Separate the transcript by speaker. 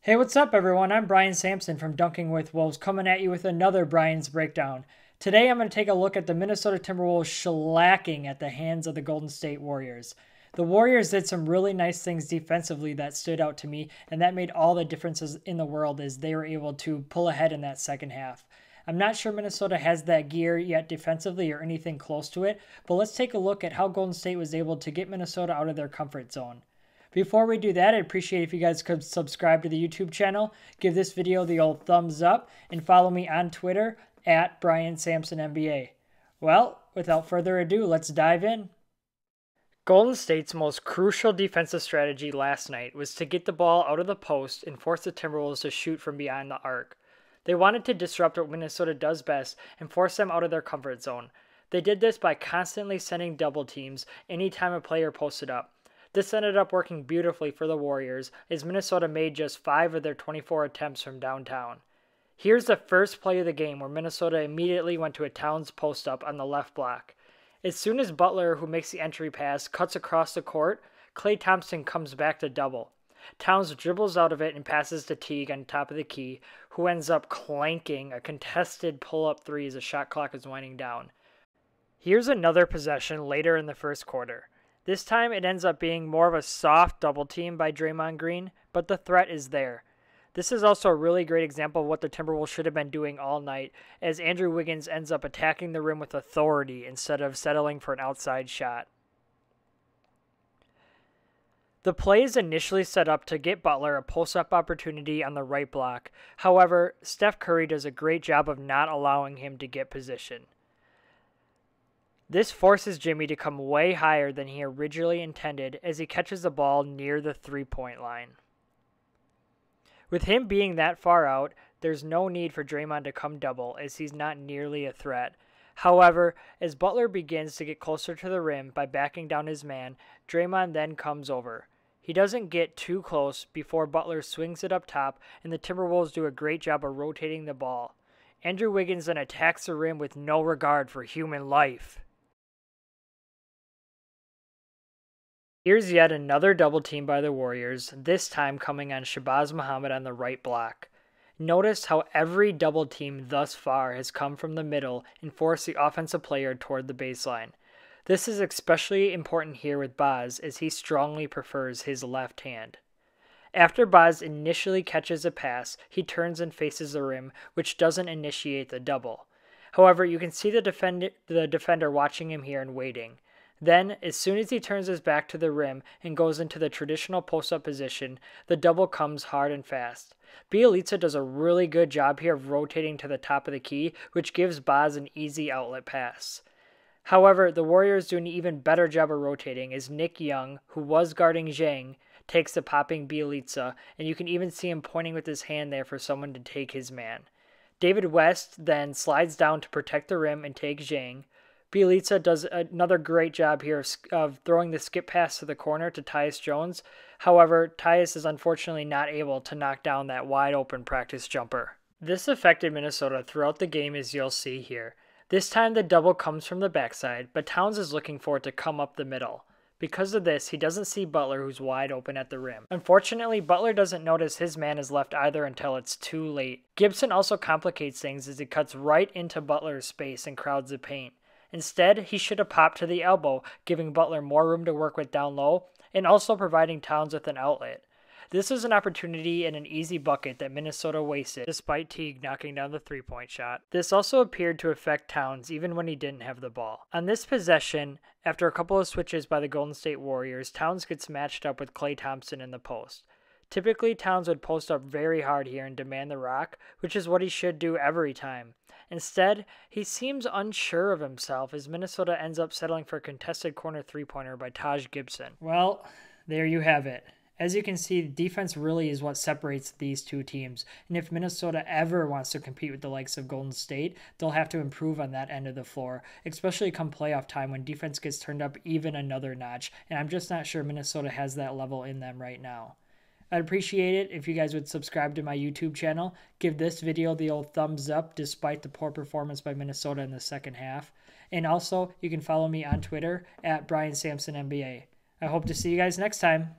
Speaker 1: Hey, what's up, everyone? I'm Brian Sampson from Dunking with Wolves, coming at you with another Brian's Breakdown. Today, I'm going to take a look at the Minnesota Timberwolves shellacking at the hands of the Golden State Warriors. The Warriors did some really nice things defensively that stood out to me, and that made all the differences in the world as they were able to pull ahead in that second half. I'm not sure Minnesota has that gear yet defensively or anything close to it, but let's take a look at how Golden State was able to get Minnesota out of their comfort zone. Before we do that, I'd appreciate if you guys could subscribe to the YouTube channel, give this video the old thumbs up, and follow me on Twitter at Brian Sampson NBA. Well, without further ado, let's dive in. Golden State's most crucial defensive strategy last night was to get the ball out of the post and force the Timberwolves to shoot from beyond the arc. They wanted to disrupt what Minnesota does best and force them out of their comfort zone. They did this by constantly sending double teams anytime a player posted up. This ended up working beautifully for the Warriors, as Minnesota made just 5 of their 24 attempts from downtown. Here's the first play of the game where Minnesota immediately went to a Towns post-up on the left block. As soon as Butler, who makes the entry pass, cuts across the court, Klay Thompson comes back to double. Towns dribbles out of it and passes to Teague on top of the key, who ends up clanking a contested pull-up three as the shot clock is winding down. Here's another possession later in the first quarter. This time it ends up being more of a soft double team by Draymond Green, but the threat is there. This is also a really great example of what the Timberwolves should have been doing all night, as Andrew Wiggins ends up attacking the rim with authority instead of settling for an outside shot. The play is initially set up to get Butler a post-up opportunity on the right block. However, Steph Curry does a great job of not allowing him to get position. This forces Jimmy to come way higher than he originally intended as he catches the ball near the three-point line. With him being that far out, there's no need for Draymond to come double as he's not nearly a threat. However, as Butler begins to get closer to the rim by backing down his man, Draymond then comes over. He doesn't get too close before Butler swings it up top, and the Timberwolves do a great job of rotating the ball. Andrew Wiggins then attacks the rim with no regard for human life. Here's yet another double team by the Warriors, this time coming on Shabazz Muhammad on the right block. Notice how every double team thus far has come from the middle and forced the offensive player toward the baseline. This is especially important here with Baz, as he strongly prefers his left hand. After Baz initially catches a pass, he turns and faces the rim, which doesn't initiate the double. However, you can see the defender watching him here and waiting. Then, as soon as he turns his back to the rim and goes into the traditional post-up position, the double comes hard and fast. Bielitsa does a really good job here of rotating to the top of the key, which gives Baz an easy outlet pass. However, the Warriors do an even better job of rotating as Nick Young, who was guarding Zhang, takes the popping Bielitsa, and you can even see him pointing with his hand there for someone to take his man. David West then slides down to protect the rim and take Zhang. Bielitsa does another great job here of throwing the skip pass to the corner to Tyus Jones. However, Tyus is unfortunately not able to knock down that wide open practice jumper. This affected Minnesota throughout the game, as you'll see here. This time the double comes from the backside, but Towns is looking for it to come up the middle. Because of this, he doesn't see Butler, who's wide open at the rim. Unfortunately, Butler doesn't notice his man is left either until it's too late. Gibson also complicates things as he cuts right into Butler's space and crowds the paint. Instead, he should have popped to the elbow, giving Butler more room to work with down low, and also providing Towns with an outlet. This was an opportunity and an easy bucket that Minnesota wasted, despite Teague knocking down the three-point shot. This also appeared to affect Towns even when he didn't have the ball. On this possession, after a couple of switches by the Golden State Warriors, Towns gets matched up with Klay Thompson in the post. Typically, Towns would post up very hard here and demand the rock, which is what he should do every time. Instead, he seems unsure of himself as Minnesota ends up settling for a contested corner three-pointer by Taj Gibson. Well, there you have it. As you can see, defense really is what separates these two teams, and if Minnesota ever wants to compete with the likes of Golden State, they'll have to improve on that end of the floor, especially come playoff time when defense gets turned up even another notch, and I'm just not sure Minnesota has that level in them right now. I'd appreciate it if you guys would subscribe to my YouTube channel, give this video the old thumbs up despite the poor performance by Minnesota in the second half, and also you can follow me on Twitter at Brian Sampson NBA. I hope to see you guys next time.